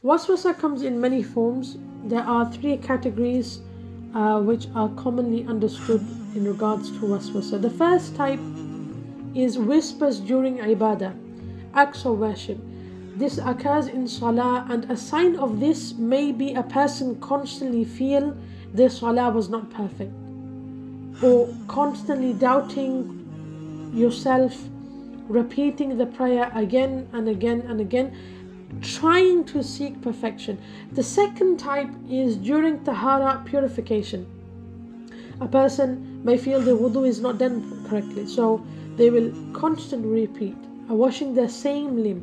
Waswasa comes in many forms. There are three categories which are commonly understood in regards to waswasa. The first type is whispers during ibadah, acts of worship. This occurs in salah, and a sign of this may be a person constantly feel their salah was not perfect, or constantly doubting yourself, repeating the prayer again and again and again, trying to seek perfection. The second type is during tahara, purification. A person may feel their wudu is not done correctly, so they will constantly repeat washing their same limb,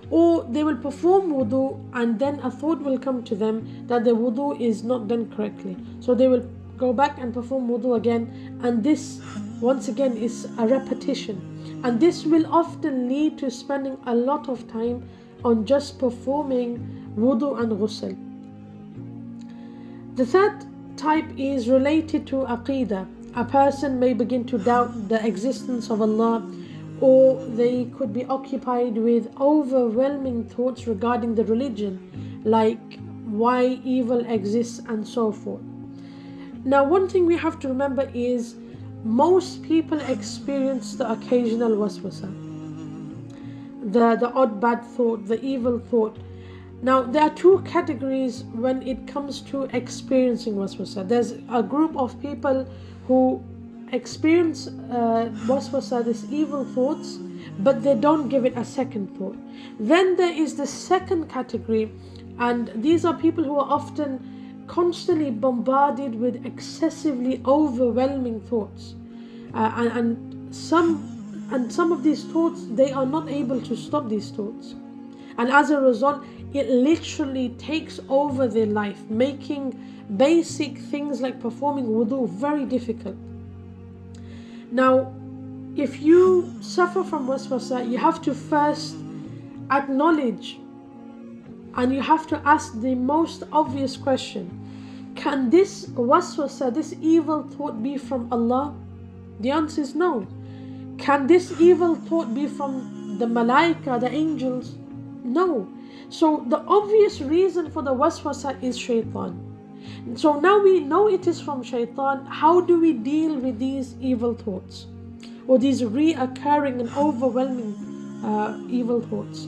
or they will perform wudu and then a thought will come to them that their wudu is not done correctly, so they will go back and perform wudu again, and this once again is a repetition, and this will often lead to spending a lot of time on just performing wudu and ghusl. The third type is related to aqidah. A person may begin to doubt the existence of Allah, or they could be occupied with overwhelming thoughts regarding the religion, like why evil exists and so forth. Now, one thing we have to remember is most people experience the occasional waswasa, the odd bad thought, the evil thought. Now, there are two categories when it comes to experiencing waswasa. There's a group of people who experience waswasa, these evil thoughts, but they don't give it a second thought. Then there is the second category, and these are people who are often constantly bombarded with excessively overwhelming thoughts, and some of these thoughts, they are not able to stop these thoughts, and as a result it literally takes over their life, making basic things like performing wudu very difficult. Now, if you suffer from waswasa, you have to first acknowledge, and you have to ask the most obvious question: can this waswasa, this evil thought, be from Allah? The answer is no. Can this evil thought be from the malaika, the angels? No. So the obvious reason for the waswasa is shaitan. So now we know it is from shaitan. How do we deal with these evil thoughts, or these reoccurring and overwhelming evil thoughts?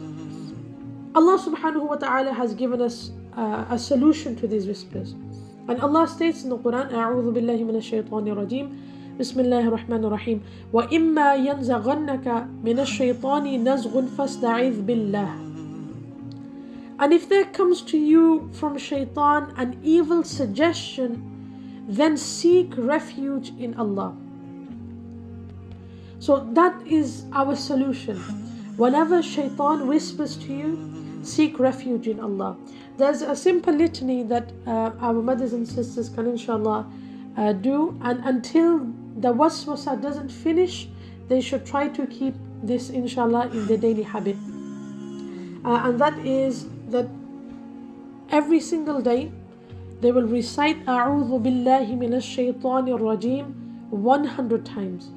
Allah subhanahu wa ta'ala has given us a solution to these whispers. And Allah states in the Quran, أعوذ بالله من الشيطان الرجيم بسم الله الرحمن الرحيم وإما ينزغنك من الشيطان نزغ فاستعذ بالله. And if there comes to you from shaitan an evil suggestion, then seek refuge in Allah. So that is our solution. Whenever shaitan whispers to you, seek refuge in Allah. There's a simple litany that our mothers and sisters can inshallah do, and until the waswasa doesn't finish, they should try to keep this inshallah in their daily habit. And that is that every single day they will recite أعوذ بالله من الشيطان الرجيم 100 times,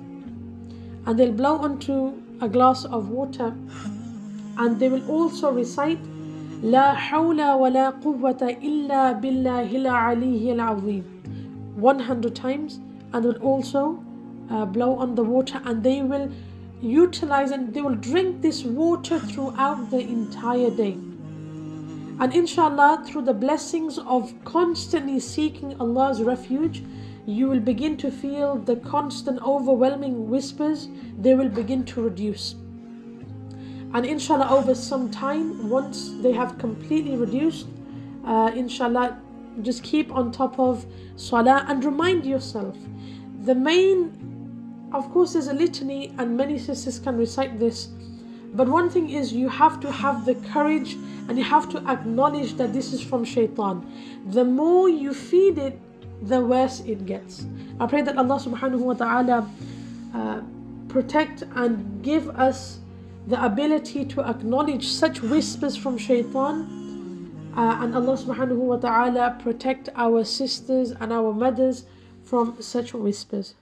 and they'll blow onto a glass of water, and they will also recite لا حول ولا قوة إلا بالله العلي العظيم 100 times, and will also blow on the water, and they will utilize and they will drink this water throughout the entire day. And inshallah, through the blessings of constantly seeking Allah's refuge, you will begin to feel the constant overwhelming whispers, they will begin to reduce. And inshallah, over some time, once they have completely reduced, inshallah, just keep on top of salah and remind yourself. The main, of course, there's a litany and many sisters can recite this, but one thing is you have to have the courage and you have to acknowledge that this is from shaitan. The more you feed it, the worse it gets. I pray that Allah subhanahu wa ta'ala protect and give us the ability to acknowledge such whispers from shaitan, and Allah subhanahu wa ta'ala protect our sisters and our mothers from such whispers.